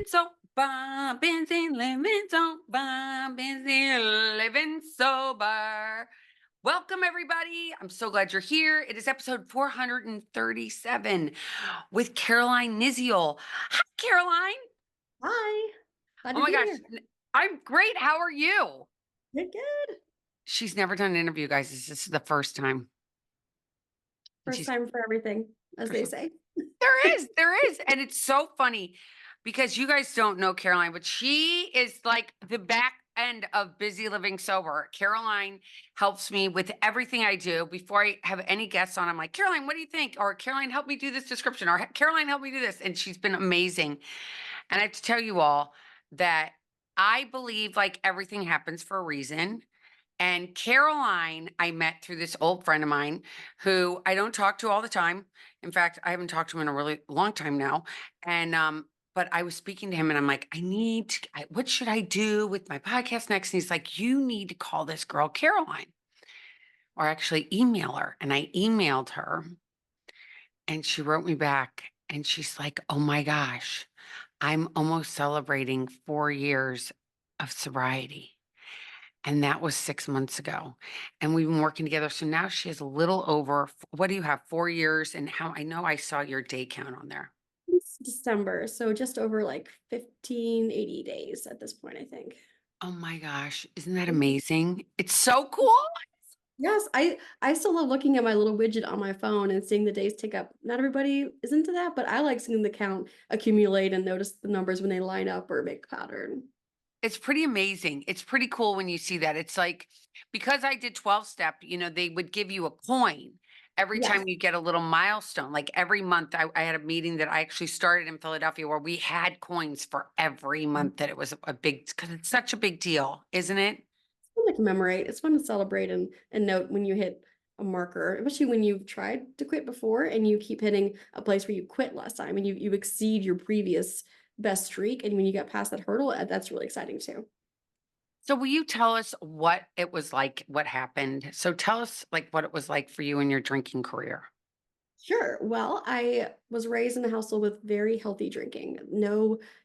sober, busy living sober, busy living sober. Welcome, everybody. I'm so glad you're here. It is episode 437 with Caroline Niziol. Hi, Caroline. Hi, glad Oh to my be gosh. here. I'm great. How are you? Good. She's never done an interview, guys. This is the first time. And First she's time for everything, as they say. There is. And it's so funny because you guys don't know Caroline, but she is like the back end of Busy Living Sober. Caroline helps me with everything I do. Before I have any guests on, I'm like, Caroline, what do you think? Or Caroline, help me do this description. Or Caroline, help me do this. And she's been amazing. And I have to tell you all that I believe like everything happens for a reason. And Caroline, I met through this old friend of mine who I don't talk to all the time. In fact, I haven't talked to him in a really long time now. And but I was speaking to him and I'm like, what should I do with my podcast next? And he's like, you need to call this girl Caroline or actually email her. And I emailed her and she wrote me back and she's like, oh my gosh, I'm almost celebrating 4 years of sobriety. And that was 6 months ago. And we've been working together. So now she has a little over, what do you have, 4 years? And how I know I saw your day count on there. It's December, so just over like 80 days at this point, I think. Oh my gosh. Isn't that amazing? It's so cool. Yes, I still love looking at my little widget on my phone and seeing the days tick up. Not everybody is into that, but I like seeing the count accumulate and notice the numbers when they line up or make a pattern. It's pretty amazing. It's pretty cool when you see that. It's like, because I did 12 step, they would give you a coin every time Yes. you get a little milestone. Like every month, I had a meeting that I actually started in Philadelphia where we had coins for every month that it was a big, because it's such a big deal, isn't it? Fun to commemorate. It's fun to celebrate and note when you hit a marker, especially when you've tried to quit before and you keep hitting a place where you quit last time and you exceed your previous best streak. And when you get past that hurdle, that's really exciting too. So will you tell us what it was like, what happened? So tell us like what it was like for you in your drinking career. Sure. Well, I was raised in a household with very healthy drinking.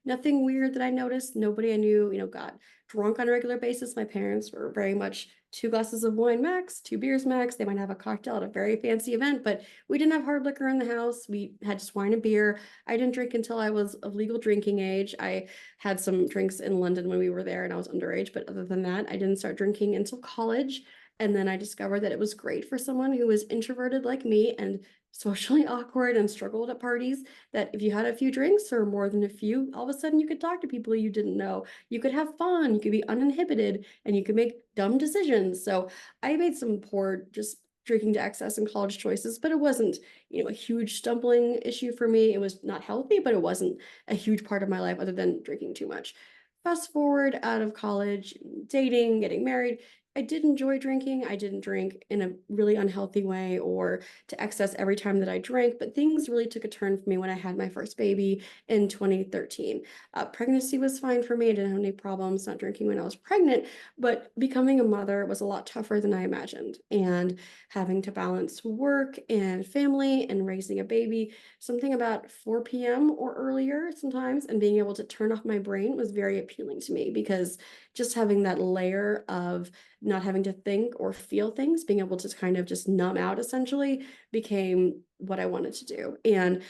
Nothing weird that I noticed. Nobody I knew, got drunk on a regular basis. My parents were very much 2 glasses of wine max, 2 beers max. They might have a cocktail at a very fancy event, but we didn't have hard liquor in the house. We had just wine and beer. I didn't drink until I was of legal drinking age. I had some drinks in London when we were there and I was underage, but other than that, I didn't start drinking until college. And then I discovered that it was great for someone who was introverted like me and socially awkward and struggled at parties, that if you had a few drinks or more than a few, all of a sudden you could talk to people you didn't know. You could have fun, you could be uninhibited, and you could make dumb decisions. So I made some poor just drinking to excess and college choices, but it wasn't, a huge stumbling issue for me. It was not healthy, but it wasn't a huge part of my life other than drinking too much. Fast forward out of college, dating, getting married. I did enjoy drinking. I didn't drink in a really unhealthy way or to excess every time that I drank, but things really took a turn for me when I had my first baby in 2013. Pregnancy was fine for me. I didn't have any problems not drinking when I was pregnant, but becoming a mother was a lot tougher than I imagined. And having to balance work and family and raising a baby, something about 4 p.m. or earlier sometimes, and being able to turn off my brain was very appealing to me because just having that layer of not having to think or feel things, being able to kind of just numb out essentially became what I wanted to do. And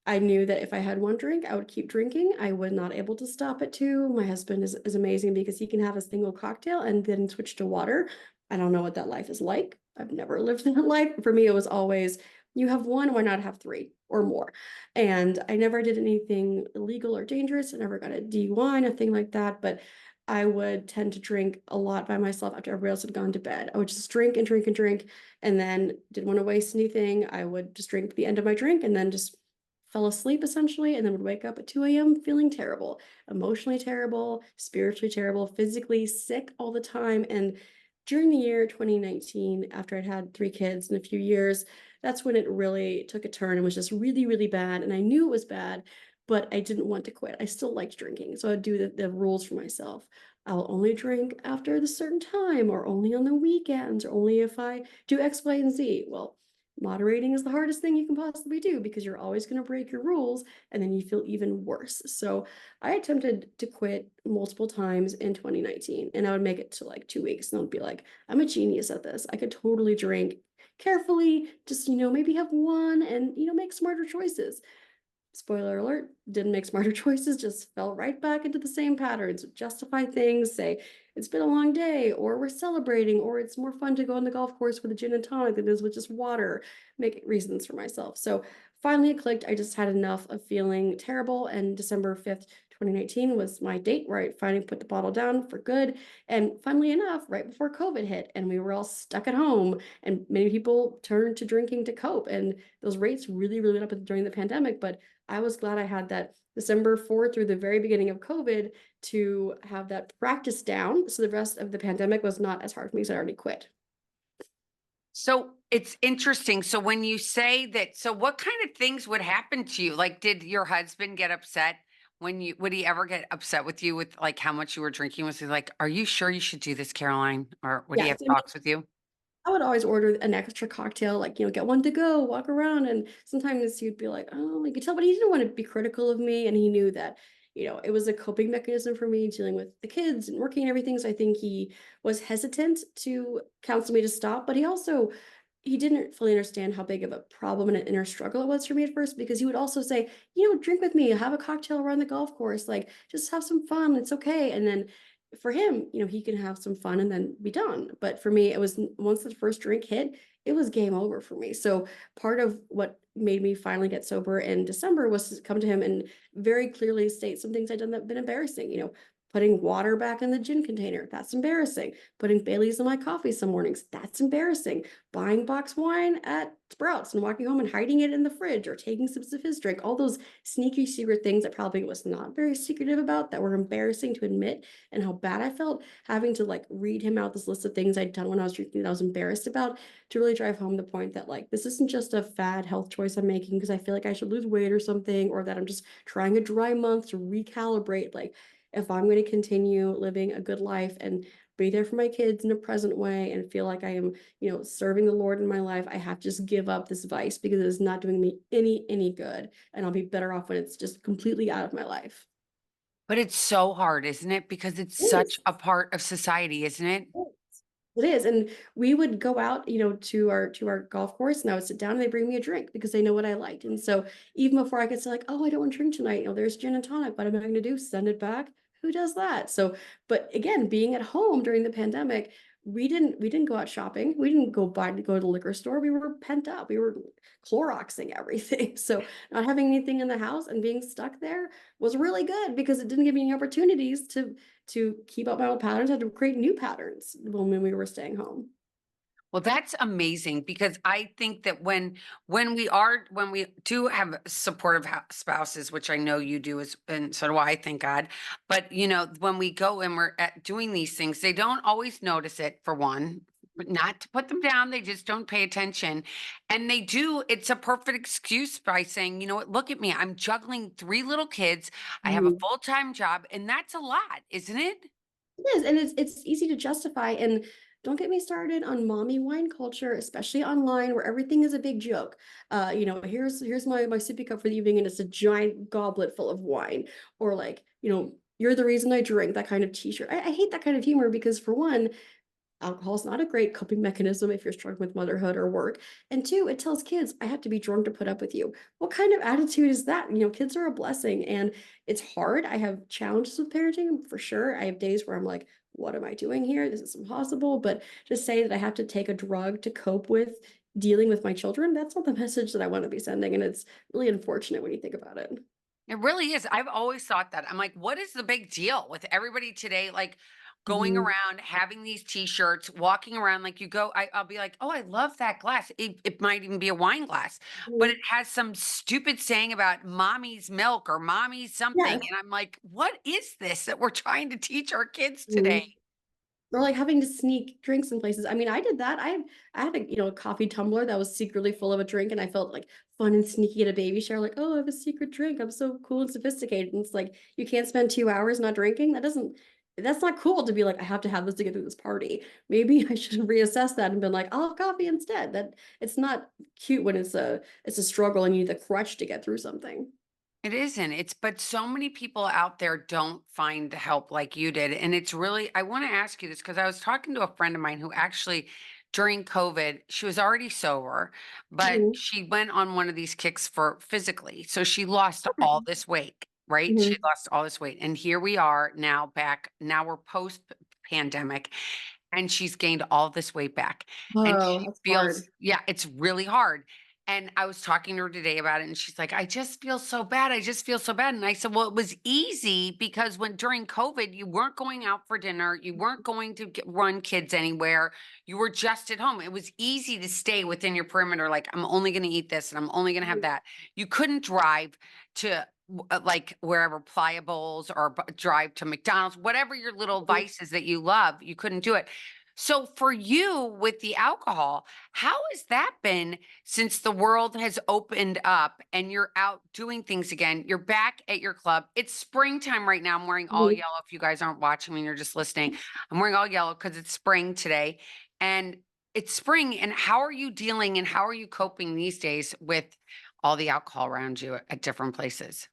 I knew that if I had one drink, I would keep drinking. I was not able to stop at two. My husband is amazing because he can have a single cocktail and then switch to water. I don't know what that life is like. I've never lived that life. For me, it was always, you have one, why not have three or more? And I never did anything illegal or dangerous. I never got a DUI, nothing like that. But I would tend to drink a lot by myself after everybody else had gone to bed. I would just drink and drink and drink, and then didn't want to waste anything. I would just drink the end of my drink and then just fell asleep essentially, and then would wake up at 2 a.m. feeling terrible, emotionally terrible, spiritually terrible, physically sick all the time. And during the year 2019, after I'd had 3 kids in a few years, that's when it really took a turn and was just really, really bad. And I knew it was bad, but I didn't want to quit. I still liked drinking. So I'd do the rules for myself. I'll only drink after the certain time or only on the weekends or only if I do X, Y, and Z. Well, moderating is the hardest thing you can possibly do because you're always going to break your rules and then you feel even worse. So I attempted to quit multiple times in 2019 and I would make it to like 2 weeks and I'd be like, I'm a genius at this. I could totally drink carefully, just, maybe have one and, make smarter choices. Spoiler alert, didn't make smarter choices, just fell right back into the same patterns, justify things, say it's been a long day, or we're celebrating, or it's more fun to go on the golf course with a gin and tonic than it is with just water, make reasons for myself. So finally it clicked. I just had enough of feeling terrible. And December 5th, 2019 was my date where I finally put the bottle down for good. And funnily enough, right before COVID hit and we were all stuck at home and many people turned to drinking to cope. And those rates really, really went up during the pandemic. But I was glad I had that December 4th through the very beginning of COVID to have that practice down. So the rest of the pandemic was not as hard for me because I already quit. So it's interesting. So when you say that, so what kind of things would happen to you? Like, did your husband get upset would he ever get upset with you with like how much you were drinking? Was he like, are you sure you should do this, Caroline? Or would he have Yes. talks with you? I would always order an extra cocktail, like, get one to go, walk around. And sometimes he'd be like, oh, you could tell, but he didn't want to be critical of me. And he knew that, it was a coping mechanism for me dealing with the kids and working and everything. So I think he was hesitant to counsel me to stop, but he didn't fully understand how big of a problem and an inner struggle it was for me at first because he would also say, drink with me, have a cocktail around the golf course, like just have some fun. It's okay. And then for him, he can have some fun and then be done. But for me, it was once the first drink hit, it was game over for me. So part of what made me finally get sober in December was to come to him and very clearly state some things I'd done that have been embarrassing. Putting water back in the gin container, that's embarrassing. Putting Bailey's in my coffee some mornings, that's embarrassing. Buying box wine at Sprouts and walking home and hiding it in the fridge or taking sips of his drink, all those sneaky secret things that probably was not very secretive about that were embarrassing to admit and how bad I felt having to like read him out this list of things I'd done when I was drinking that I was embarrassed about to really drive home the point that like this isn't just a fad health choice I'm making because I feel like I should lose weight or something or that I'm just trying a dry month to recalibrate. Like if I'm going to continue living a good life and be there for my kids in a present way and feel like I am, serving the Lord in my life, I have to just give up this vice because it is not doing me any good. And I'll be better off when it's just completely out of my life. But it's so hard, isn't it? Because it's It such is. a part of society, isn't it? It is, and we would go out, to our golf course, and I would sit down and they bring me a drink because they know what I liked. And so even before I could say like, "Oh, I don't want to drink tonight," there's gin and tonic. What am I going to do? Send it back? Who does that? So, but again, being at home during the pandemic, we didn't go out shopping. We didn't go to the liquor store. We were pent up. We were Cloroxing everything. So not having anything in the house and being stuck there was really good because it didn't give me any opportunities to keep up my old patterns. I had to create new patterns when we were staying home. Well, that's amazing because I think that when we do have supportive spouses, which I know you do, as and so do I, thank God. But when we go and we're doing these things, they don't always notice it. For one, but not to put them down, they just don't pay attention, and they do. It's a perfect excuse by saying, you know what, look at me, I'm juggling three little kids, I have a Mhm. full time job, and that's a lot, isn't it? It is, and it's easy to justify. And don't get me started on mommy wine culture, especially online, where everything is a big joke. Here's my sippy cup for the evening, and it's a giant goblet full of wine, or like, you're the reason I drink. That kind of T-shirt. I hate that kind of humor because for one, alcohol is not a great coping mechanism if you're struggling with motherhood or work. And two, it tells kids, I have to be drunk to put up with you. What kind of attitude is that? Kids are a blessing and it's hard. I have challenges with parenting for sure. I have days where I'm like, what am I doing here? This is impossible. But to say that I have to take a drug to cope with dealing with my children, that's not the message that I want to be sending. And it's really unfortunate when you think about it. It really is. I've always thought that. I'm like, what is the big deal with everybody today? Like going Mhm. around having these t-shirts, walking around like you go, I'll be like, oh, I love that glass. It might even be a wine glass, but it Mhm. has some stupid saying about mommy's milk or mommy's something. Yeah. And I'm like, what is this that we're trying to teach our kids today? Mhm. Or like having to sneak drinks in places. I mean, I did that. I had a coffee tumbler that was secretly full of a drink, and I felt like fun and sneaky at a baby shower, like, oh, I have a secret drink. I'm so cool and sophisticated. And it's like you can't spend 2 hours not drinking. That doesn't that's not cool to be like, I have to have this to get through this party. Maybe I should reassess that and been like, I'll have coffee instead. That it's not cute when it's a struggle and you need the crutch to get through something. It isn't. It's but so many people out there don't find the help like you did. And it's really, I want to ask you this because I was talking to a friend of mine who actually during COVID, she was already sober, but Mhm. she went on one of these kicks for physically. So she lost all Okay. this weight, right? She Mhm. lost all this weight. And here we are now back. Now we're post pandemic and she's gained all this weight back and Oh, she that's feels, hard. yeah, it's really hard. And I was talking to her today about it and she's like, I just feel so bad. I just feel so bad. And I said, well, it was easy because when during COVID you weren't going out for dinner, you weren't going to run kids anywhere, you were just at home. It was easy to stay within your perimeter, like I'm only going to eat this and I'm only going to have Mhm. that. You couldn't drive to like wherever pliables or drive to McDonald's, whatever your little Mhm. vices that you love, you couldn't do it. So for you with the alcohol, how has that been since the world has opened up and you're out doing things again? You're back at your club. It's springtime right now. I'm wearing all Mhm. yellow. If you guys aren't watching me and you're just listening, I'm wearing all yellow because it's spring today. And it's spring. And how are you dealing and how are you coping these days with all the alcohol around you at different places?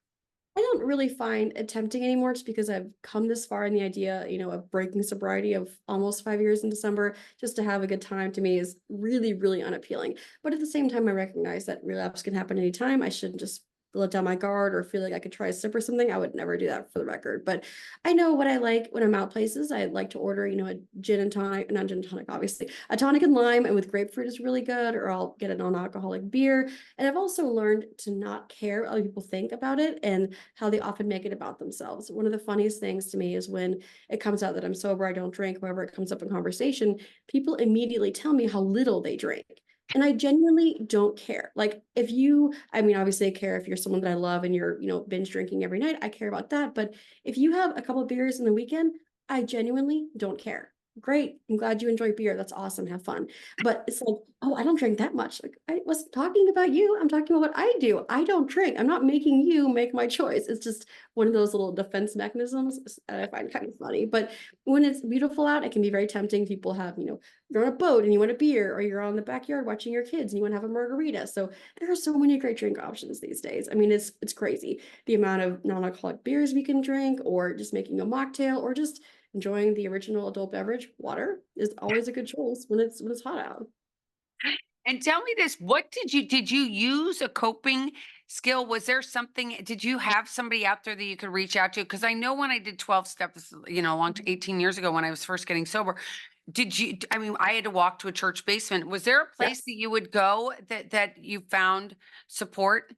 I don't really find it tempting anymore just because I've come this far in the idea, of breaking sobriety of almost 5 years in December. Just to have a good time to me is really, really unappealing. But at the same time, I recognize that relapse can happen anytime. I shouldn't just let down my guard or feel like I could try a sip or something. I would never do that for the record. But I know what I like when I'm out places. I like to order, a gin and tonic, not gin and tonic, obviously. A tonic and lime and with grapefruit is really good, or I'll get a non-alcoholic beer. And I've also learned to not care what other people think about it and how they often make it about themselves. One of the funniest things to me is when it comes out that I'm sober, I don't drink, wherever it comes up in conversation, people immediately tell me how little they drink. And I genuinely don't care. Like, if you, I mean, obviously, I care if you're someone that I love and you're, binge drinking every night. I care about that. But if you have a couple of beers in the weekend, I genuinely don't care. Great. I'm glad you enjoy beer. That's awesome. Have fun. But it's like, oh, I don't drink that much. Like, I wasn't talking about you. I'm talking about what I do. I don't drink. I'm not making you make my choice. It's just one of those little defense mechanisms that I find kind of funny. But when it's beautiful out, it can be very tempting. People have, you're on a boat and you want a beer, or you're on the backyard watching your kids and you want to have a margarita. So there are so many great drink options these days. I mean, it's crazy the amount of non-alcoholic beers we can drink, or just making a mocktail, or just enjoying the original adult beverage. Water is always a good choice when it's hot out. And tell me this, what did you use a coping skill? Was there something did you have somebody out there that you could reach out to? Because I know when I did 12 steps, long 18 years ago when I was first getting sober, I mean, I had to walk to a church basement. Was there a place Yes. that you would go that you found support?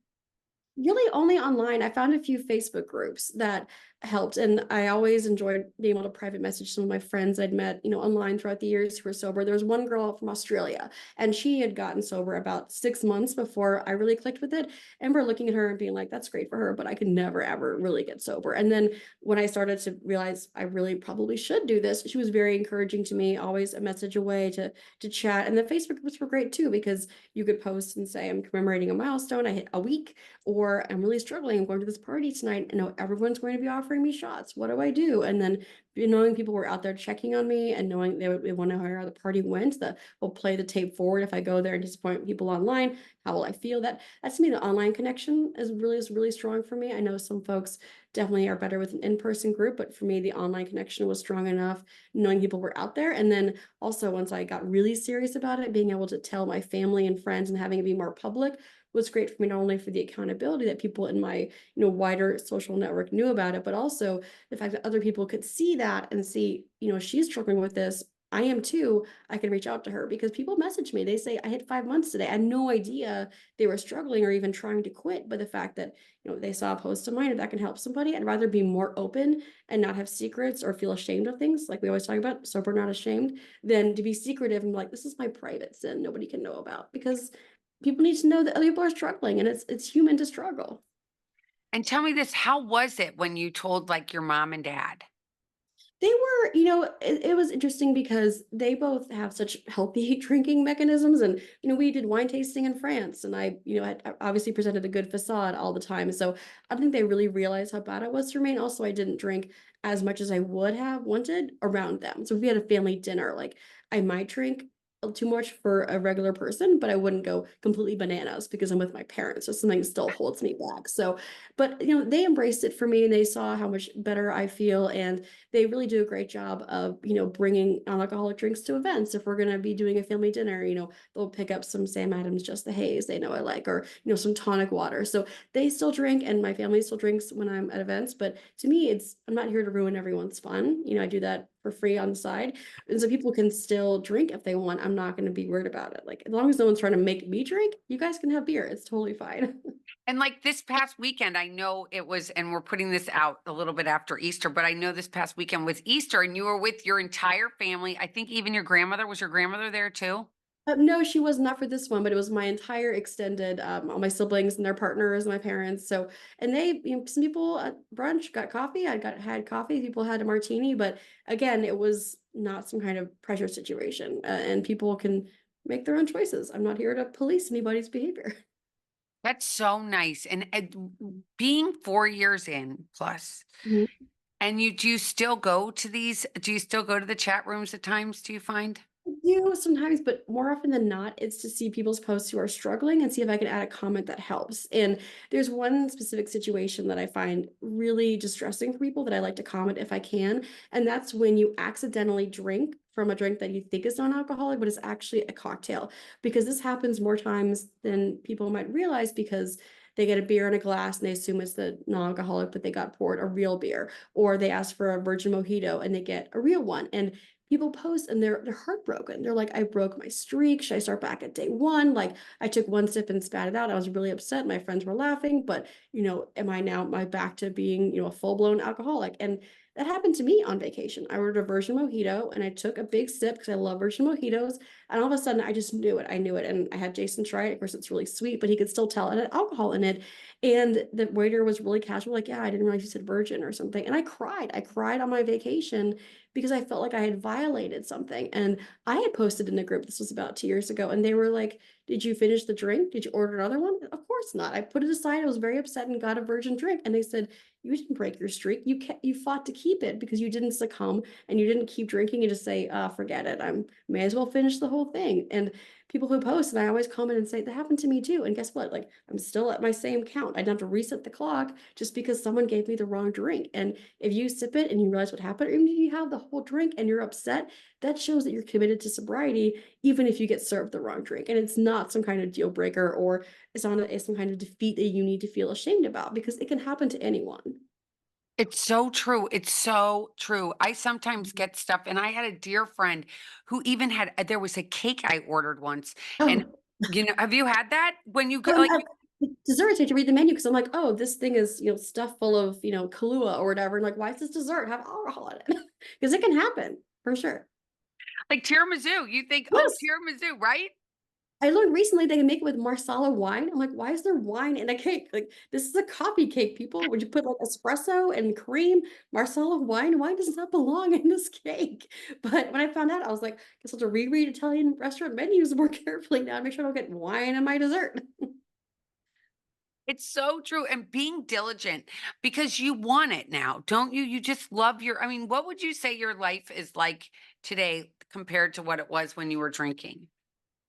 Really only online. I found a few Facebook groups that helped, and I always enjoyed being able to private message some of my friends I'd met, online throughout the years who were sober. There was one girl from Australia, and she had gotten sober about 6 months before I really clicked with it. And I remember looking at her and being like, that's great for her, but I could never, ever really get sober. And then when I started to realize I really probably should do this, she was very encouraging to me, always a message away to chat. And the Facebook groups were great too, because you could post and say, I'm commemorating a milestone, I hit a week, or I'm really struggling. I'm going to this party tonight. And know everyone's going to be offering me shots. What do I do? And then knowing people were out there checking on me and knowing they want to know how the party went, that will play the tape forward if I go there and disappoint people online. How will I feel? That's to me, the online connection is really strong for me. I know some folks definitely are better with an in-person group, but for me, the online connection was strong enough, knowing people were out there. And then also once I got really serious about it, being able to tell my family and friends and having it be more public was great for me, not only for the accountability that people in my wider social network knew about it, but also the fact that other people could see that and see, she's struggling with this, I am too. I can reach out to her, because people message me, they say, I hit 5 months today. I had no idea they were struggling or even trying to quit. But the fact that they saw a post of mine, if that can help somebody, I'd rather be more open and not have secrets or feel ashamed of things, like we always talk about, sober not ashamed, than to be secretive and like, this is my private sin nobody can know about. Because people need to know that other people are struggling, and it's human to struggle. And tell me this, how was it when you told like your mom and dad? They were, it was interesting because they both have such healthy drinking mechanisms. And, we did wine tasting in France, and I, had obviously presented a good facade all the time. So I don't think they really realized how bad it was for me. And also, I didn't drink as much as I would have wanted around them. So if we had a family dinner, like I might drink too much for a regular person, but I wouldn't go completely bananas because I'm with my parents. So something still holds me back. So, but they embraced it for me and they saw how much better I feel. And they really do a great job of, bringing non-alcoholic drinks to events. If we're going to be doing a family dinner, they'll pick up some Sam Adams Just the Haze they know I like, or, some tonic water. So they still drink and my family still drinks when I'm at events. But to me, I'm not here to ruin everyone's fun. I do that for free on the side. And so people can still drink if they want. I'm not going to be worried about it. Like, as long as no one's trying to make me drink, you guys can have beer. It's totally fine. And like this past weekend, I know it was, and we're putting this out a little bit after Easter, but I know this past weekend was Easter and you were with your entire family. I think even your grandmother, was your grandmother there too? No, she was not for this one, but it was my entire extended, all my siblings and their partners, my parents. So, and some people at brunch got coffee. Had coffee. People had a martini, but again, it was not some kind of pressure situation, and people can make their own choices. I'm not here to police anybody's behavior. That's so nice. And being 4 years in plus, and do you still go to do you still go to the chat rooms at times, do you find? I do sometimes, but more often than not, it's to see people's posts who are struggling and see if I can add a comment that helps. And there's one specific situation that I find really distressing for people that I like to comment if I can. And that's when you accidentally drink from a drink that you think is non-alcoholic, but it's actually a cocktail. Because this happens more times than people might realize because they get a beer in a glass and they assume it's the non-alcoholic, but they got poured a real beer, or they ask for a virgin mojito and they get a real one. And people post and they're heartbroken. They're like, I broke my streak. Should I start back at day one? Like, I took one sip and spat it out. I was really upset. My friends were laughing, but am I back to being, a full-blown alcoholic? And that happened to me on vacation. I ordered a virgin mojito and I took a big sip because I love virgin mojitos. And all of a sudden I just knew it. I knew it. And I had Jason try it. Of course, it's really sweet, but he could still tell it had alcohol in it. And the waiter was really casual, like, yeah, I didn't realize you said virgin or something. And I cried. I cried on my vacation because I felt like I had violated something. And I had posted in a group, this was about 2 years ago, and they were like, did you finish the drink? Did you order another one? Of course not. I put it aside. I was very upset and got a virgin drink. And they said, you didn't break your streak. You fought to keep it because you didn't succumb and you didn't keep drinking and just say, forget it. I may as well finish the whole thing. And people who post, and I always comment and say, that happened to me too. And guess what? Like, I'm still at my same count. I don't have to reset the clock just because someone gave me the wrong drink. And if you sip it and you realize what happened, or even if you have the whole drink and you're upset, that shows that you're committed to sobriety, even if you get served the wrong drink. And it's not some kind of deal breaker, or it's some kind of defeat that you need to feel ashamed about, because it can happen to anyone. It's so true. It's so true. I sometimes Mhm. get stuff, and I had a dear friend who even had, there was a cake I ordered once. And, Oh, have you had that when you go, well, like, desserts, I had to read the menu because I'm like, oh, this thing is, stuff full of, Kahlua or whatever. And like, why does this dessert have alcohol in it? Because it can happen for sure. like tiramisu? You think, oh, Yes. tiramisu, right? I learned recently they can make it with Marsala wine. I'm like, why is there wine in a cake? Like, this is a coffee cake, people. Would you put like espresso and cream, Marsala wine? Wine does not belong in this cake. But when I found out, I was like, I guess I'll have to reread Italian restaurant menus more carefully now to make sure I don't get wine in my dessert. It's so true. And being diligent because you want it now, don't you? You just love I mean, what would you say your life is like today compared to what it was when you were drinking?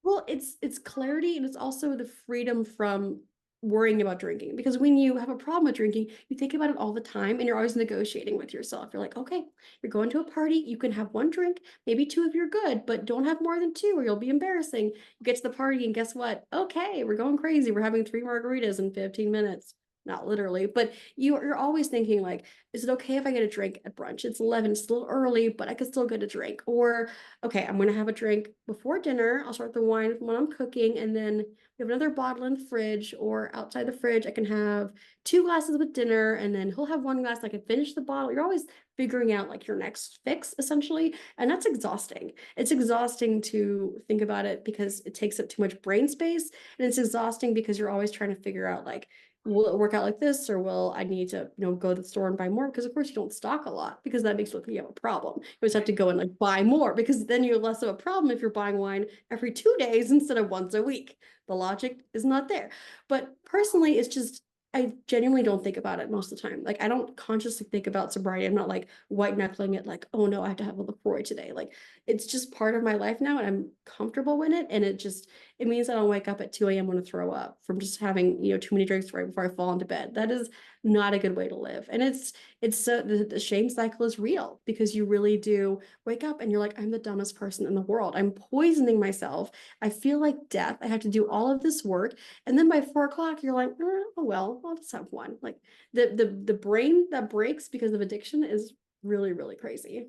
Well, it's clarity and it's also the freedom from worrying about drinking. Because when you have a problem with drinking, you think about it all the time and you're always negotiating with yourself. You're like, okay, you're going to a party, you can have one drink, maybe two if you're good, but don't have more than two or you'll be embarrassing. You get to the party and guess what? Okay, we're going crazy. We're having three margaritas in 15 minutes. Not literally, but you're always thinking like, is it okay if I get a drink at brunch? It's 11, it's a little early, but I could still get a drink. Or okay, I'm gonna have a drink before dinner. I'll start the wine when I'm cooking, and then we have another bottle in the fridge or outside the fridge. I can have two glasses with dinner, and then he'll have one glass. I can finish the bottle. You're always figuring out like your next fix, essentially, and that's exhausting. It's exhausting to think about it because it takes up too much brain space, and it's exhausting because you're always trying to figure out like, will it work out like this, or will I need to go to the store and buy more? Because of course you don't stock a lot because that makes it look like you have a problem. You always have to go and like buy more because then you're less of a problem if you're buying wine every 2 days instead of once a week. The logic is not there. But personally, it's just I genuinely don't think about it most of the time. Like, I don't consciously think about sobriety. I'm not like white knuckling it, like, oh no, I have to have a LaCroix today. Like, it's just part of my life now, and I'm comfortable in it. And it means I don't wake up at 2 a.m. want to throw up from just having, too many drinks right before I fall into bed. That is not a good way to live. And the shame cycle is real because you really do wake up and you're like, I'm the dumbest person in the world. I'm poisoning myself. I feel like death. I have to do all of this work. And then by 4 o'clock, you're like, oh well, I'll just have one. Like the brain that breaks because of addiction is really, really crazy.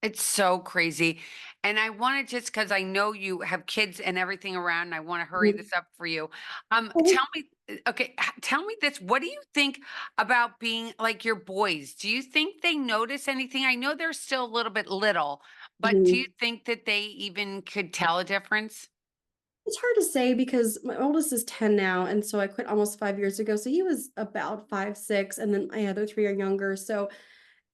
It's so crazy. And I want to just because I know you have kids and everything around, and I want to hurry Mhm. this up for you. Mhm. Tell me, okay, tell me this. What do you think about being like your boys? Do you think they notice anything? I know they're still a little bit little, but do you Mhm. think that they even could tell a difference? It's hard to say because my oldest is 10 now, and so I quit almost 5 years ago. So he was about 5, 6, and then my other three are younger. So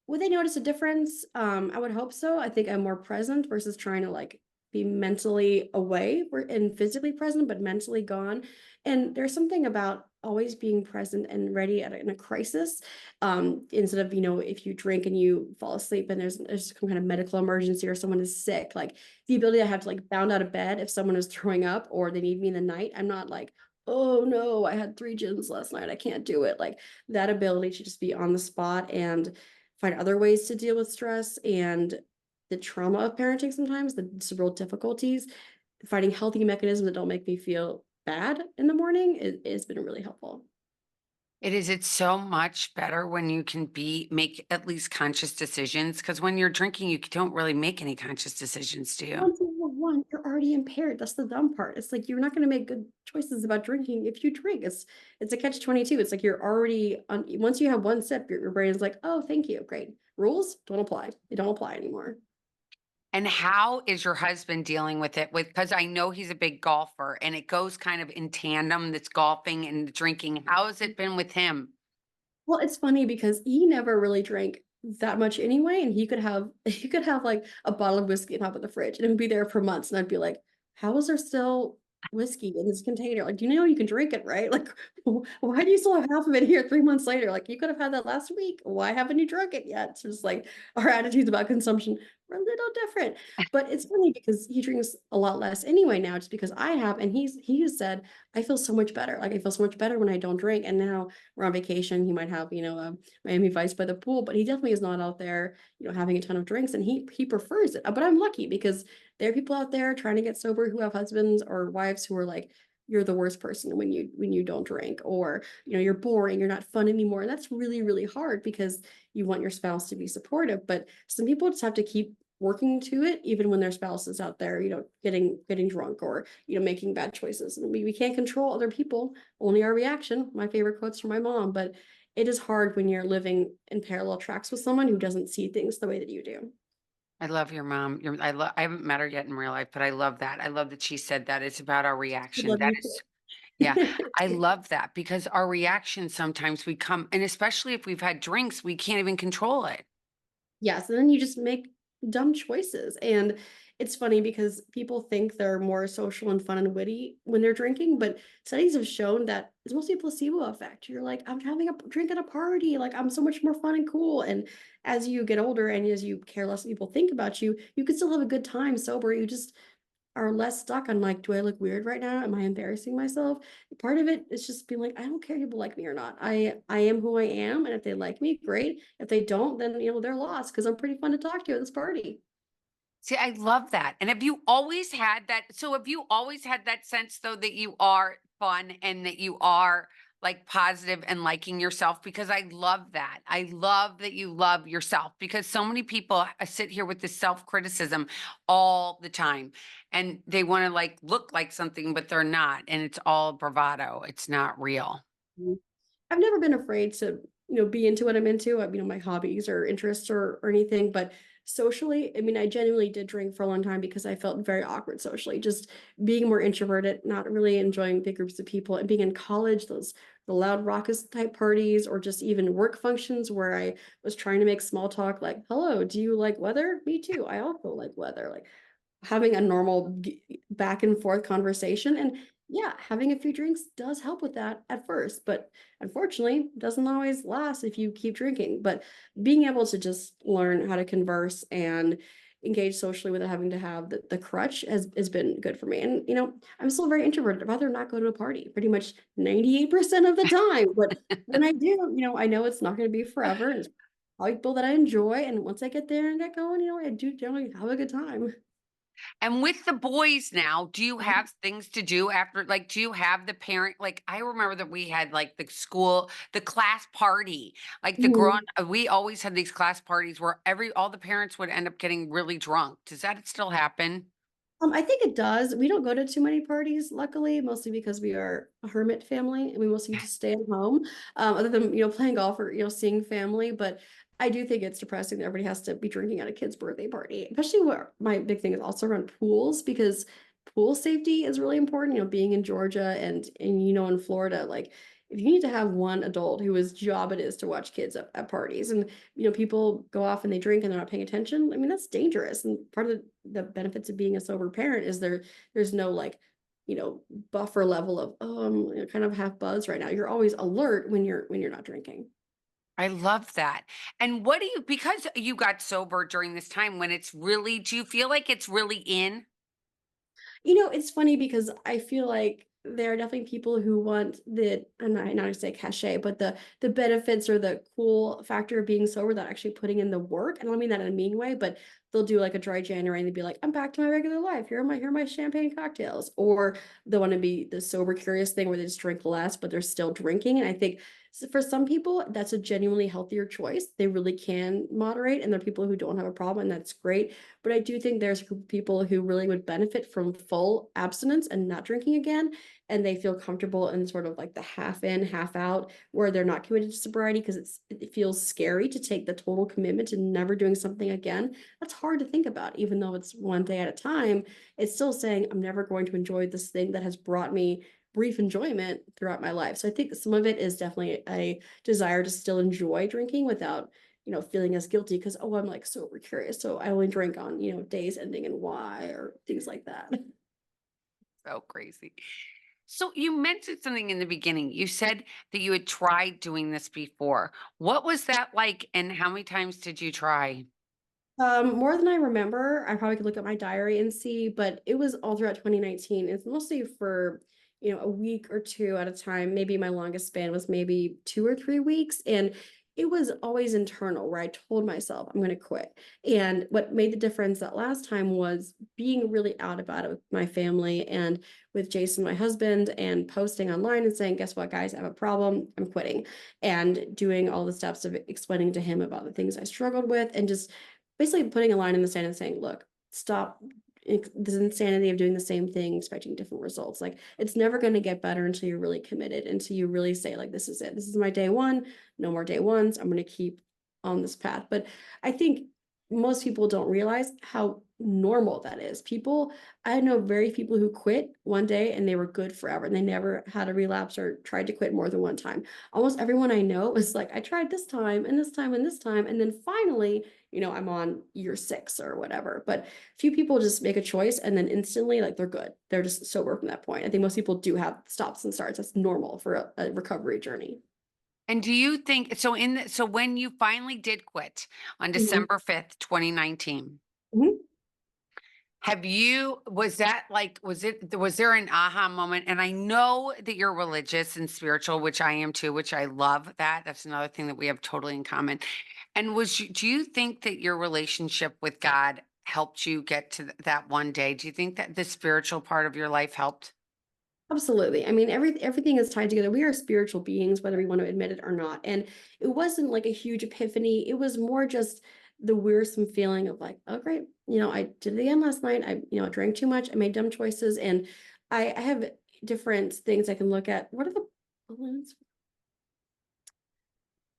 would they notice a difference? I would hope so. I think I'm more present versus trying to like be mentally away and physically present, but mentally gone. And there's something about always being present and ready in a crisis. Instead of, if you drink and you fall asleep and there's some kind of medical emergency or someone is sick, like the ability to have to like bound out of bed if someone is throwing up or they need me in the night. I'm not like, oh no, I had 3 gins last night. I can't do it. Like that ability to just be on the spot and find other ways to deal with stress and the trauma of parenting sometimes, the real difficulties, finding healthy mechanisms that don't make me feel bad in the morning has been really helpful. It is. It's so much better when you can make at least conscious decisions. Because when you're drinking, you don't really make any conscious decisions, do you? Once you have one, you're already impaired. That's the dumb part. It's like you're not going to make good choices about drinking if you drink. It's a catch 22. It's like you're already on. Once you have one sip, your brain is like, oh, thank you, great. Rules don't apply. They don't apply anymore. And how is your husband dealing with it? With because I know he's a big golfer and it goes kind of in tandem, that's golfing and drinking. How has it been with him? Well, it's funny because he never really drank that much anyway, and he could have he could have like a bottle of whiskey on top of the fridge, and it would be there for months, and I'd be like, "How is there still whiskey in this container? Like, do you know you can drink it, right? Like, why do you still have half of it here 3 months later? Like, you could have had that last week. Why haven't you drunk it yet?" It's just like our attitudes about consumption were a little different, but it's funny because he drinks a lot less anyway now, just because I have, and he has said, "I feel so much better. Like, I feel so much better when I don't drink," and now we're on vacation. He might have, a Miami Vice by the pool, but he definitely is not out there, having a ton of drinks, and he prefers it. But I'm lucky because there are people out there trying to get sober who have husbands or wives who are like, you're the worst person when you don't drink, or you're boring, you're not fun anymore. And that's really, really hard because you want your spouse to be supportive. But some people just have to keep working to it even when their spouse is out there, getting drunk or making bad choices. And we can't control other people, only our reaction. My favorite quotes from my mom, but it is hard when you're living in parallel tracks with someone who doesn't see things the way that you do. I love your mom. I haven't met her yet in real life, but I love that. I love that she said that. It's about our I reaction. love That you is, yeah, too. I love that because our reaction sometimes we come, and especially if we've had drinks, we can't even control it. Yes, and then you just make dumb choices. And it's funny because people think they're more social and fun and witty when they're drinking, but studies have shown that it's mostly a placebo effect. You're like, I'm having a drink at a party, like I'm so much more fun and cool. And as you get older and as you care less what people think about you, you can still have a good time sober. You just are less stuck on like, do I look weird right now? Am I embarrassing myself? Part of it is just being like, I don't care if people like me or not. I am who I am, and if they like me, great. If they don't, then they're lost because I'm pretty fun to talk to at this party. See, I love that. And have you always had that? So have you always had that sense though that you are fun and that you are like positive and liking yourself? Because I love that. I love that you love yourself because so many people sit here with this self-criticism all the time and they want to like look like something, but they're not. And it's all bravado. It's not real. Mhm. I've never been afraid to, be into what I'm into, my hobbies or interests or anything, but socially, I mean, I genuinely did drink for a long time because I felt very awkward socially, just being more introverted, not really enjoying big groups of people, and being in college, the loud raucous type parties or just even work functions where I was trying to make small talk like, "Hello, do you like weather? Me too. I also like weather." Like having a normal back and forth conversation. And yeah, having a few drinks does help with that at first, but unfortunately doesn't always last if you keep drinking. But being able to just learn how to converse and engage socially without having to have the crutch has been good for me. And I'm still very introverted. I'd rather not go to a party pretty much 98% of the time. But when I do, I know it's not going to be forever. It's probably people that I enjoy. And once I get there and get going, I do generally have a good time. And with the boys now, do you have things to do after, like, do you have the parent, like, I remember that we had like the school, the class party, like Mhm. we always had these class parties where all the parents would end up getting really drunk. Does that still happen? I think it does. We don't go to too many parties, luckily, mostly because we are a hermit family and we mostly just stay at home, other than, playing golf or, seeing family. But I do think it's depressing that everybody has to be drinking at a kid's birthday party, especially where my big thing is also around pools because pool safety is really important, being in Georgia and, in Florida, like if you need to have one adult whose job it is to watch kids at parties and people go off and they drink and they're not paying attention. I mean, that's dangerous. And part of the benefits of being a sober parent is there's no like, buffer level of, oh, I'm kind of half buzzed right now. You're always alert when you're not drinking. I love that. And what do you, because you got sober during this time when it's really, do you feel like it's really in? It's funny because I feel like there are definitely people who want the, I'm not to say cachet, but the benefits or the cool factor of being sober without actually putting in the work. And I don't mean that in a mean way, but they'll do like a dry January and they'd be like, I'm back to my regular life. Here are my champagne cocktails. Or they want to be the sober curious thing where they just drink less, but they're still drinking. And I think for some people, that's a genuinely healthier choice. They really can moderate, and there are people who don't have a problem, and that's great. But I do think there's a group of people who really would benefit from full abstinence and not drinking again. And they feel comfortable in sort of like the half in, half out, where they're not committed to sobriety because it feels scary to take the total commitment to never doing something again. That's hard to think about, even though it's one day at a time. It's still saying, I'm never going to enjoy this thing that has brought me brief enjoyment throughout my life. So I think some of it is definitely a desire to still enjoy drinking without feeling as guilty because, oh, I'm like sober curious. So I only drink on, days ending in Y or things like that. So crazy. So you mentioned something in the beginning. You said that you had tried doing this before. What was that like, and how many times did you try? More than I remember. I probably could look at my diary and see, but it was all throughout 2019. It's mostly for, a week or two at a time. Maybe my longest span was maybe 2 or 3 weeks. And it was always internal where I told myself I'm going to quit. And what made the difference that last time was being really out about it with my family and with Jason, my husband, and posting online and saying, guess what, guys, I have a problem. I'm quitting. And doing all the steps of explaining to him about the things I struggled with and just basically putting a line in the sand and saying, look, stop this insanity of doing the same thing, expecting different results. Like it's never going to get better until you're really committed, until you really say, like, this is it. This is my day one. No more day ones. I'm going to keep on this path. But I think most people don't realize how normal that is. I know very few people who quit one day and they were good forever and they never had a relapse or tried to quit more than one time. Almost everyone I know is like, I tried this time and this time and this time. And then finally, I'm on year 6 or whatever. But few people just make a choice and then instantly, like, they're good. They're just sober from that point. I think most people do have stops and starts. That's normal for a recovery journey. And do you think so so when you finally did quit on Mhm. December 5th, 2019, Mhm. have you, was that like, was there an aha moment? And I know that you're religious and spiritual, which I am too, which I love that. That's another thing that we have totally in common. And do you think that your relationship with God helped you get to that one day? Do you think that the spiritual part of your life helped? Absolutely. I mean, everything is tied together. We are spiritual beings, whether we want to admit it or not. And it wasn't like a huge epiphany. It was more just the wearisome feeling of like, oh great, I did it again last night. I drank too much. I made dumb choices, and I have different things I can look at. What are the balloons?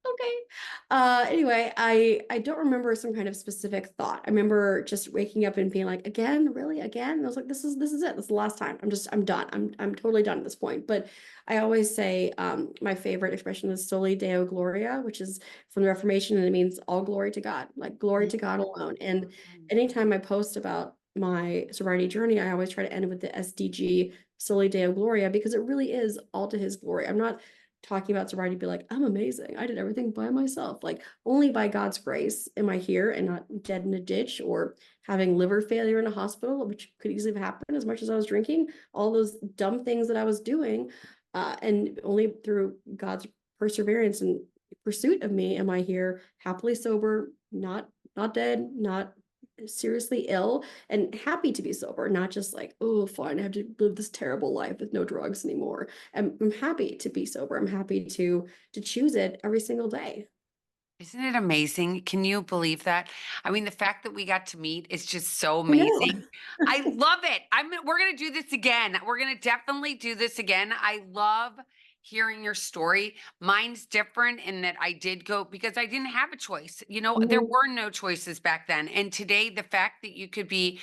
Okay. Anyway, I don't remember some kind of specific thought. I remember just waking up and being like, again, really, again. And I was like, this is it. This is the last time. I'm done. I'm totally done at this point. But I always say, my favorite expression is Soli Deo Gloria, which is from the Reformation, and it means all glory to God, like glory to God alone. And Mhm. anytime I post about my sobriety journey, I always try to end with the SDG Soli Deo Gloria, because it really is all to his glory. I'm not talking about sobriety to be like, I'm amazing. I did everything by myself. Like, only by God's grace am I here and not dead in a ditch or having liver failure in a hospital, which could easily have happened as much as I was drinking, all those dumb things that I was doing. And only through God's perseverance and pursuit of me am I here happily sober, not dead, not seriously ill, and happy to be sober, not just like, oh, fine, I have to live this terrible life with no drugs anymore. I'm happy to be sober. I'm happy to choose it every single day. Isn't it amazing? Can you believe that? I mean, the fact that we got to meet is just so I know. amazing. I love it. We're gonna do this again. We're gonna definitely do this again. I love hearing your story. Mine's different in that I did go because I didn't have a choice. There Mhm, were no choices back then. And today, the fact that you could be,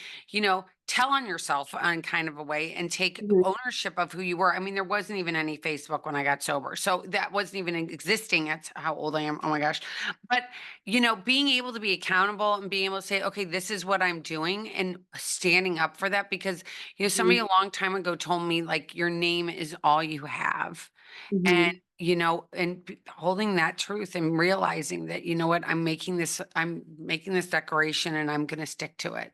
tell on yourself on kind of a way and take mhm, ownership of who you were. I mean, there wasn't even any Facebook when I got sober. So that wasn't even existing. That's how old I am. Oh my gosh. But, being able to be accountable and being able to say, okay, this is what I'm doing and standing up for that because, somebody mhm, a long time ago told me, like, your name is all you have. And, mhm. holding that truth and realizing that, you know what, I'm making this declaration and I'm going to stick to it.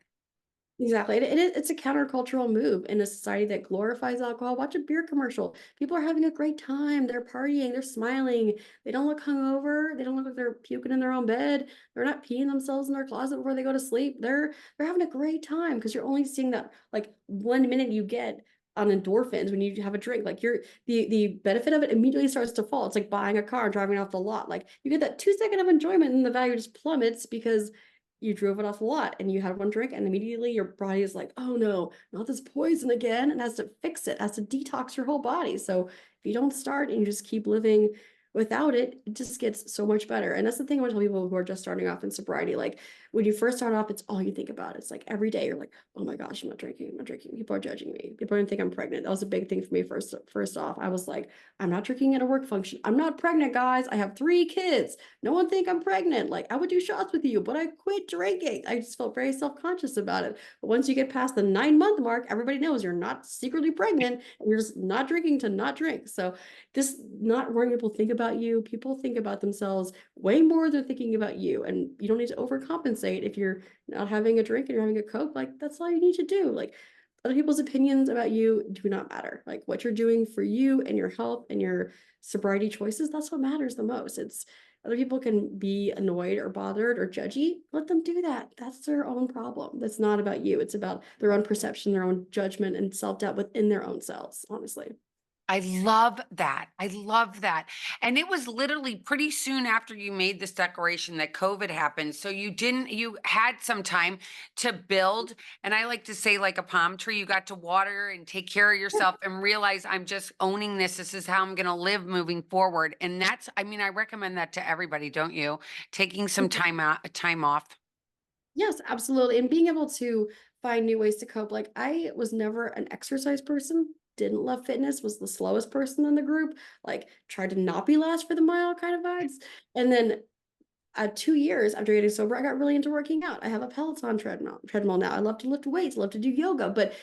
Exactly. It's a countercultural move in a society that glorifies alcohol. Watch a beer commercial. People are having a great time. They're partying. They're smiling. They don't look hungover. They don't look like they're puking in their own bed. They're not peeing themselves in their closet before they go to sleep. They're having a great time because you're only seeing that like 1 minute you get on endorphins when you have a drink. Like the benefit of it immediately starts to fall. It's like buying a car and driving off the lot. Like you get that 2 second of enjoyment and the value just plummets because you drove it off a lot and you had one drink and immediately your body is like, oh no, not this poison again, and has to fix it, has to detox your whole body. So if you don't start and you just keep living without it, it just gets so much better. And that's the thing I want to tell people who are just starting off in sobriety. Like when you first start off, it's all you think about. It's like every day you're like, oh my gosh, I'm not drinking, I'm not drinking. People are judging me. People are gonna think I'm pregnant. That was a big thing for me first off. I was like, I'm not drinking at a work function. I'm not pregnant, guys. I have 3 kids. No one think I'm pregnant. Like I would do shots with you, but I quit drinking. I just felt very self-conscious about it. But once you get past the 9 month mark, everybody knows you're not secretly pregnant and you're just not drinking to not drink. So this not worrying people think about you, people think about themselves way more than thinking about you. And you don't need to overcompensate if you're not having a drink and you're having a Coke. Like that's all you need to do. Like other people's opinions about you do not matter. Like what you're doing for you and your health and your sobriety choices, that's what matters the most. It's other people can be annoyed or bothered or judgy. Let them do that. That's their own problem. That's not about you. It's about their own perception, their own judgment, and self doubt within their own selves, honestly. I love that. I love that. And it was literally pretty soon after you made this declaration that COVID happened. So you had some time to build. And I like to say, like a palm tree, you got to water and take care of yourself and realize I'm just owning this. This is how I'm going to live moving forward. And I mean, I recommend that to everybody, don't you? Taking some time off. Yes, absolutely. And being able to find new ways to cope. Like I was never an exercise person, didn't love fitness, was the slowest person in the group, like tried to not be last for the mile kind of vibes. And then 2 years after getting sober, I got really into working out. I have a Peloton treadmill now. I love to lift weights, love to do yoga, but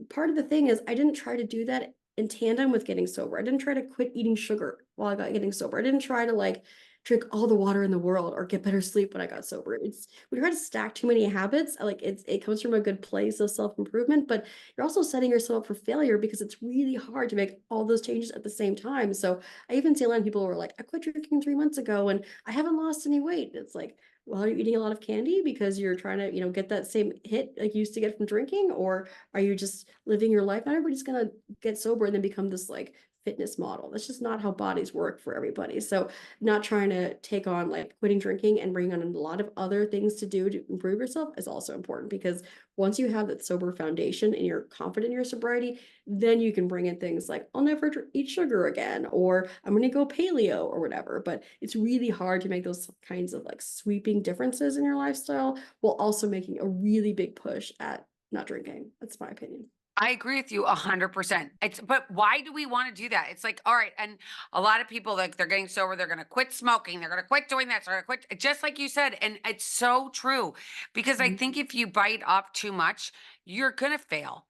part of the thing is I didn't try to do that in tandem with getting sober. I didn't try to quit eating sugar while I got getting sober. I didn't try to like drink all the water in the world or get better sleep when I got sober. It's we try to stack too many habits. Like it comes from a good place of self-improvement, but you're also setting yourself up for failure because it's really hard to make all those changes at the same time. So I even see a lot of people who are like, I quit drinking 3 months ago and I haven't lost any weight. It's like, well, are you eating a lot of candy because you're trying to, get that same hit like you used to get from drinking? Or are you just living your life? Not everybody's gonna get sober and then become this like fitness model. That's just not how bodies work for everybody. So not trying to take on like quitting drinking and bring on a lot of other things to do to improve yourself is also important because once you have that sober foundation and you're confident in your sobriety, then you can bring in things like I'll never eat sugar again, or I'm going to go paleo or whatever. But it's really hard to make those kinds of like sweeping differences in your lifestyle while also making a really big push at not drinking. That's my opinion. I agree with you 100%. But why do we want to do that? It's like, all right, and a lot of people like they're getting sober, they're going to quit smoking, they're going to quit doing that, they're going to quit just like you said, and it's so true because I Mhm. think if you bite off too much, you're going to fail.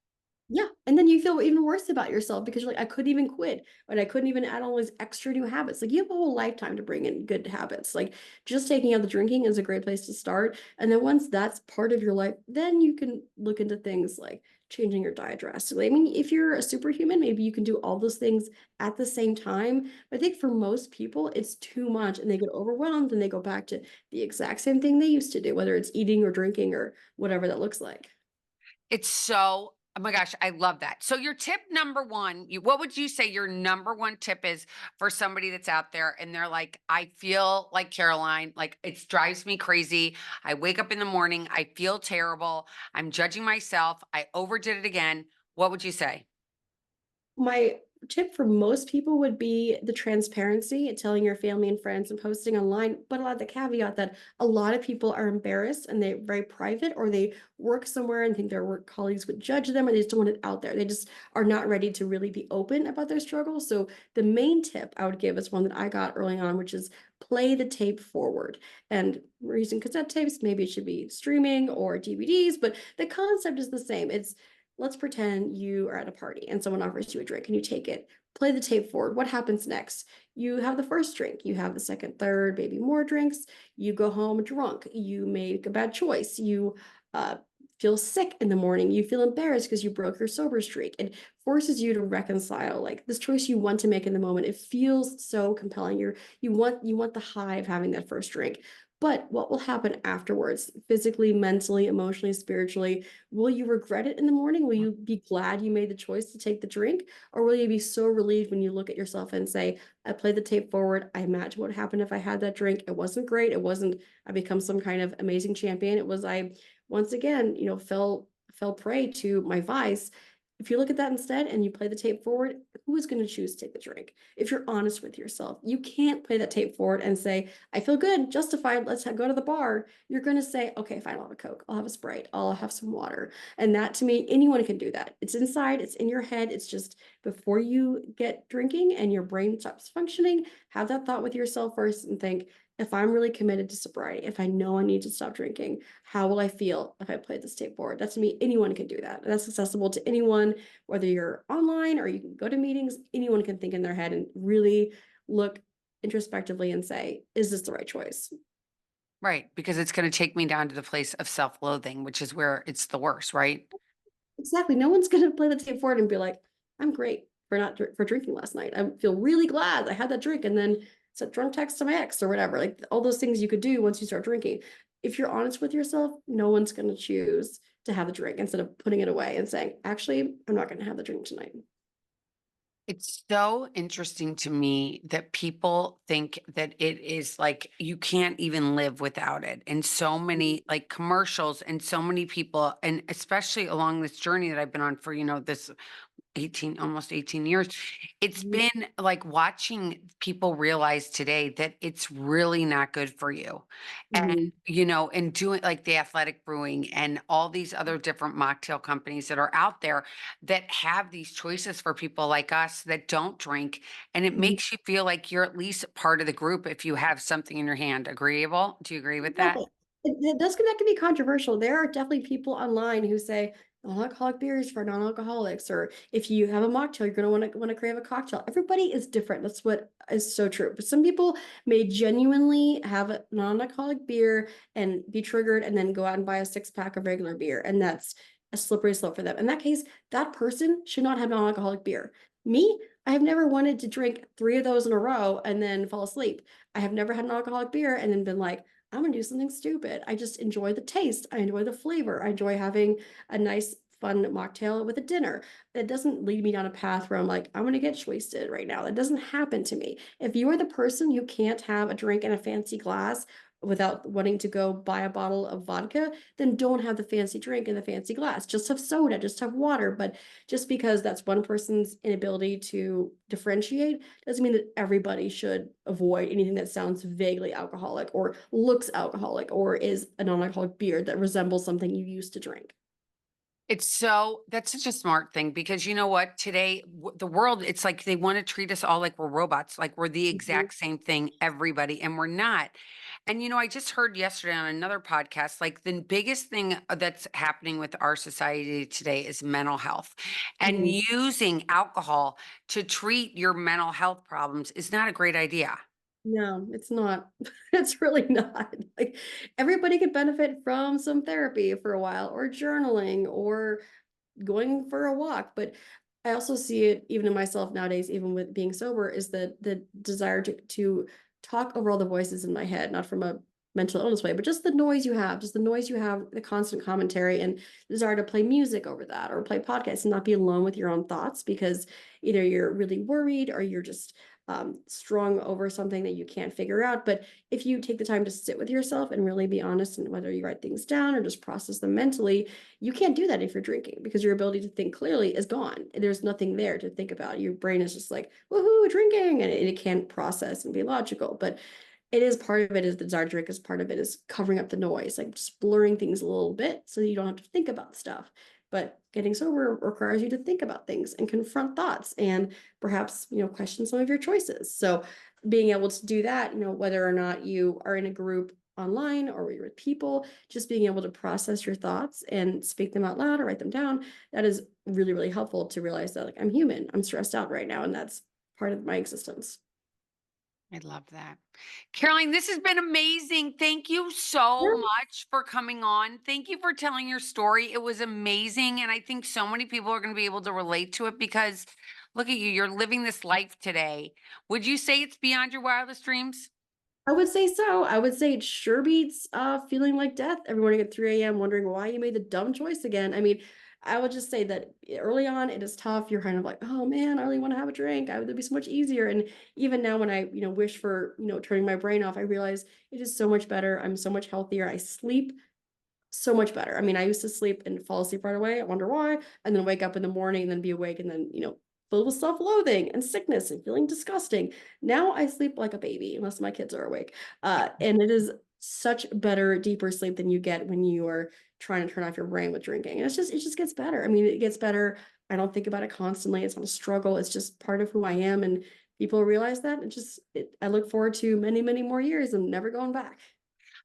Yeah, and then you feel even worse about yourself because you're like, "I couldn't even quit, and I couldn't even add all these extra new habits." Like, you have a whole lifetime to bring in good habits. Like, just taking out the drinking is a great place to start, and then once that's part of your life, then you can look into things like changing your diet drastically. I mean, if you're a superhuman, maybe you can do all those things at the same time, but I think for most people, it's too much, and they get overwhelmed, and they go back to the exact same thing they used to do, whether it's eating or drinking or whatever that looks like. It's so oh my gosh, I love that. So your tip number 1, what would you say your number 1 tip is for somebody that's out there and they're like, "I feel like Caroline, like it drives me crazy. I wake up in the morning, I feel terrible. I'm judging myself. I overdid it again." What would you say? My tip for most people would be the transparency and telling your family and friends and posting online, but a lot of the caveat that a lot of people are embarrassed and they're very private, or they work somewhere and think their work colleagues would judge them, and they just don't want it out there. They just are not ready to really be open about their struggles. So the main tip I would give is one that I got early on, which is play the tape forward. And we're using cassette tapes, maybe it should be streaming or DVDs, but the concept is the same. It's, let's pretend you are at a party and someone offers you a drink and you take it. Play the tape forward. What happens next? You have the first drink, you have the second, third, maybe more drinks. You go home drunk. You make a bad choice. You uh, feel sick in the morning. You feel embarrassed because you broke your sober streak. It forces you to reconcile like this choice you want to make in the moment. It feels so compelling. You want the high of having that first drink. But what will happen afterwards, physically, mentally, emotionally, spiritually? Will you regret it in the morning? Will you be glad you made the choice to take the drink? Or will you be so relieved when you look at yourself and say, I played the tape forward. I imagine what would happen if I had that drink. It wasn't great. It wasn't, I become some kind of amazing champion. It was, I once again, fell prey to my vice. If you look at that instead and you play the tape forward, who is going to choose to take the drink? If you're honest with yourself, you can't play that tape forward and say, I feel good, justified, go to the bar. You're going to say, okay, fine, I'll have a Coke, I'll have a Sprite, I'll have some water. And that, to me, anyone can do that. It's inside, it's in your head. It's just before you get drinking and your brain stops functioning, have that thought with yourself first and think, if I'm really committed to sobriety, if I know I need to stop drinking, how will I feel if I play this tape forward? That's, to me, anyone can do that. That's accessible to anyone, whether you're online or you can go to meetings. Anyone can think in their head and really look introspectively and say, is this the right choice? Right, because it's gonna take me down to the place of self-loathing, which is where it's the worst, right? Exactly. No one's gonna play the tape forward and be like, I'm great for not for drinking last night. I feel really glad I had that drink and then sent drunk text to my ex or whatever. Like all those things you could do once you start drinking. If you're honest with yourself, no one's gonna choose to have the drink instead of putting it away and saying, actually, I'm not gonna have the drink tonight. It's so interesting to me that people think that it is like you can't even live without it. And so Mhm. many like commercials and so many people, and especially along this journey that I've been on for, this 18 almost 18 years. It's Mhm. been like watching people realize today that it's really not good for you. And, Mhm. and doing like the Athletic Brewing and all these other different mocktail companies that are out there that have these choices for people like us that don't drink. And it Mhm. makes you feel like you're at least part of the group if you have something in your hand. Agreeable? Do you agree with that? Exactly. That can be controversial. There are definitely people online who say non-alcoholic beers for non-alcoholics, or if you have a mocktail, you're gonna want to crave a cocktail. Everybody is different. That's what is so true. But some people may genuinely have a non-alcoholic beer and be triggered and then go out and buy a six-pack of regular beer. And that's a slippery slope for them. In that case, that person should not have non-alcoholic beer. Me, I have never wanted to drink three of those in a row and then fall asleep. I have never had an alcoholic beer and then been like, I'm gonna do something stupid. I just enjoy the taste. I enjoy the flavor. I enjoy having a nice, fun mocktail with a dinner. That doesn't lead me down a path where I'm like, I'm gonna get wasted right now. That doesn't happen to me. If you are the person who can't have a drink in a fancy glass without wanting to go buy a bottle of vodka, then don't have the fancy drink in the fancy glass. Just have soda, just have water. But just because that's one person's inability to differentiate doesn't mean that everybody should avoid anything that sounds vaguely alcoholic or looks alcoholic or is a non-alcoholic beer that resembles something you used to drink. That's such a smart thing because you know what? Today, the world, it's like they want to treat us all like we're robots, like we're the Mhm. exact same thing, everybody, and we're not. And I just heard yesterday on another podcast, like the biggest thing that's happening with our society today is mental health. And Mhm. using alcohol to treat your mental health problems is not a great idea. No, it's not. It's really not. Like, everybody could benefit from some therapy for a while, or journaling, or going for a walk. But I also see it even in myself nowadays, even with being sober, is the desire to talk over all the voices in my head, not from a mental illness way, but just the noise you have, just the noise you have, the constant commentary, and desire to play music over that, or play podcasts and not be alone with your own thoughts, because either you're really worried or you're just strung over something that you can't figure out. But if you take the time to sit with yourself and really be honest, and whether you write things down or just process them mentally, you can't do that if you're drinking, because your ability to think clearly is gone. There's nothing there to think about. Your brain is just like, woohoo, drinking, and it can't process and be logical. But it is, part of it is the desire to drink, is part of it is covering up the noise, like just blurring things a little bit so you don't have to think about stuff. But getting sober requires you to think about things and confront thoughts, and perhaps, question some of your choices. So being able to do that, whether or not you are in a group online or you're with people, just being able to process your thoughts and speak them out loud or write them down, that is really, really helpful to realize that, like, I'm human, I'm stressed out right now, and that's part of my existence. I love that. Caroline, this has been amazing. Thank you so Yeah. much for coming on. Thank you for telling your story. It was amazing. And I think so many people are going to be able to relate to it because look at you, you're living this life today. Would you say it's beyond your wildest dreams? I would say so. I would say it sure beats feeling like death every morning at 3 a.m. wondering why you made the dumb choice again. I mean, I would just say that early on it is tough. You're kind of like, oh man, I really want to have a drink. It would be so much easier. And even now when I, wish for, turning my brain off, I realize it is so much better. I'm so much healthier. I sleep so much better. I mean, I used to sleep and fall asleep right away. I wonder why. And then wake up in the morning and then be awake and then, filled with self-loathing and sickness and feeling disgusting. Now I sleep like a baby unless my kids are awake. And it is such better, deeper sleep than you get when you are trying to turn off your brain with drinking. And it just gets better. I mean, it gets better. I don't think about it constantly. It's not a struggle. It's just part of who I am. And people realize that. I look forward to many, many more years and never going back.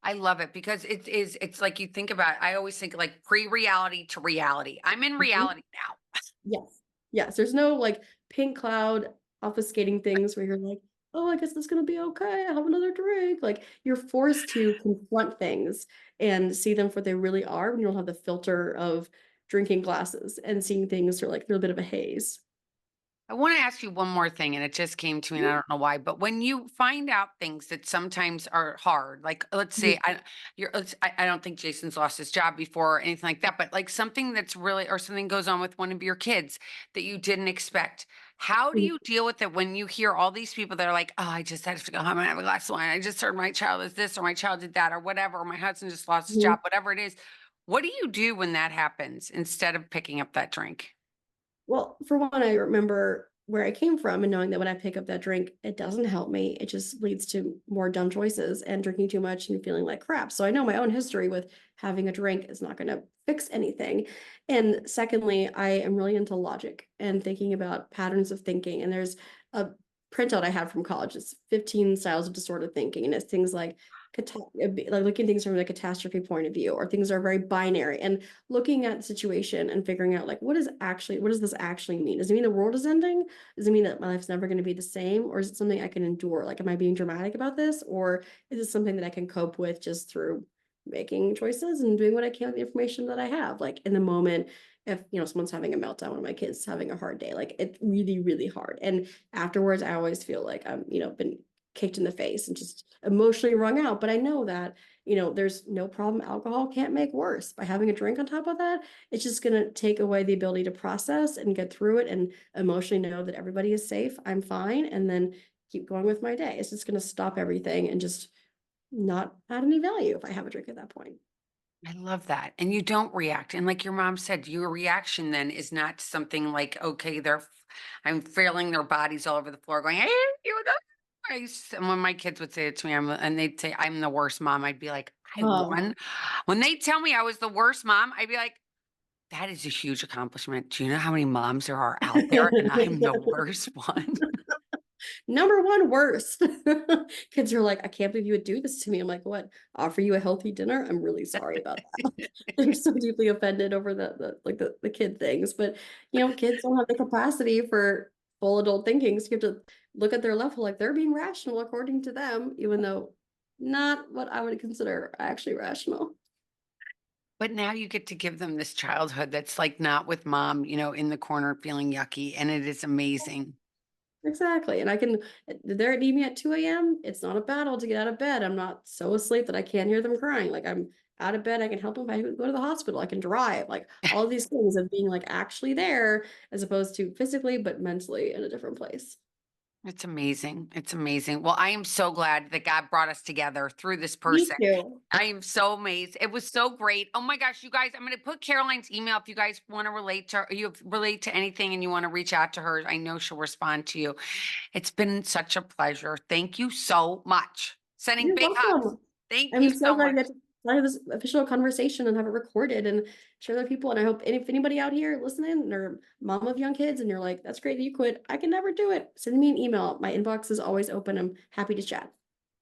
I love it because it's like you think about, I always think like pre-reality to reality. I'm in Mhm. reality now. Yes. Yes, there's no, like, pink cloud obfuscating things where you're like, "Oh, I guess it's gonna be okay, I'll have another drink." Like, you're forced to confront things and see them for what they really are when you don't have the filter of drinking glasses and seeing things through a bit of a haze. I want to ask you one more thing, and it just came to me, and I Mhm, don't know why. But when you find out things that sometimes are hard, like let's say mhm, I don't think Jason's lost his job before or anything like that, but like something that's really, or something goes on with one of your kids that you didn't expect. How do mhm, you deal with it when you hear all these people that are like, "Oh, I just had to go home and have a glass of wine. I just heard my child is this, or my child did that, or whatever, or my husband just lost his mhm. job, whatever it is." What do you do when that happens instead of picking up that drink? Well, for one, I remember where I came from and knowing that when I pick up that drink, it doesn't help me. It just leads to more dumb choices and drinking too much and feeling like crap. So I know my own history with having a drink is not going to fix anything. And secondly, I am really into logic and thinking about patterns of thinking. And there's a printout I have from college. It's 15 styles of disordered thinking. And it's things like, like looking at things from a catastrophe point of view, or things are very binary. And looking at the situation and figuring out, like, what does this actually mean? Does it mean the world is ending? Does it mean that my life's never going to be the same? Or is it something I can endure? Like, am I being dramatic about this? Or is it something that I can cope with just through making choices and doing what I can with the information that I have? Like, in the moment, if someone's having a meltdown, one of my kids having a hard day, like, it's really, really hard. And afterwards, I always feel like I'm, been kicked in the face and just emotionally wrung out. But I know that there's no problem alcohol can't make worse. By having a drink on top of that, it's just going to take away the ability to process and get through it and emotionally know that everybody is safe, I'm fine, and then keep going with my day. It's just going to stop everything and just not add any value if I have a drink at that point. I love that. And you don't react. And like your mom said, your reaction then is not something like, okay, I'm feeling their bodies all over the floor going, hey, you the Christ. And when my kids would say it to me, and they'd say, I'm the worst mom, I'd be like, I Oh. won. When they tell me I was the worst mom, I'd be like, that is a huge accomplishment. Do you know how many moms there are out there? And I'm the worst one. number one worst. Kids are like, I can't believe you would do this to me. I'm like, what? Offer you a healthy dinner? I'm really sorry about that. They're so deeply offended over the kid things. But kids don't have the capacity for full adult thinking. So you have to look at their level like they're being rational according to them, even though not what I would consider actually rational. But now you get to give them this childhood that's like not with mom, in the corner feeling yucky. And it is amazing. Exactly. And they're need me at 2 a.m. It's not a battle to get out of bed. I'm not so asleep that I can't hear them crying. Like I'm out of bed. I can help them. If I go to the hospital, I can drive. Like all of these things of being like actually there as opposed to physically, but mentally in a different place. It's amazing. It's amazing. Well, I am so glad that God brought us together through this Me person. too. I am so amazed. It was so great. Oh my gosh, you guys, I'm going to put Caroline's email if you guys want to relate to her, you relate to anything and you want to reach out to her. I know she'll respond to you. It's been such a pleasure. Thank you so much. Sending You're big hugs. welcome. Thank I'm you so so glad much. you got to have this official conversation and have it recorded and share with people. And I hope if anybody out here listening or mom of young kids and you're like, that's great that you quit. I can never do it. Send me an email. My inbox is always open. I'm happy to chat.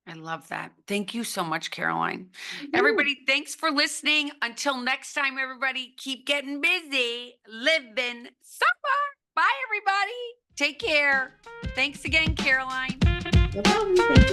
I love that. Thank you so much, Caroline. Yeah. Everybody, thanks for listening. Until next time, everybody, keep getting busy, living summer. Bye, everybody. Take care. Thanks again, Caroline. No problem. Thanks.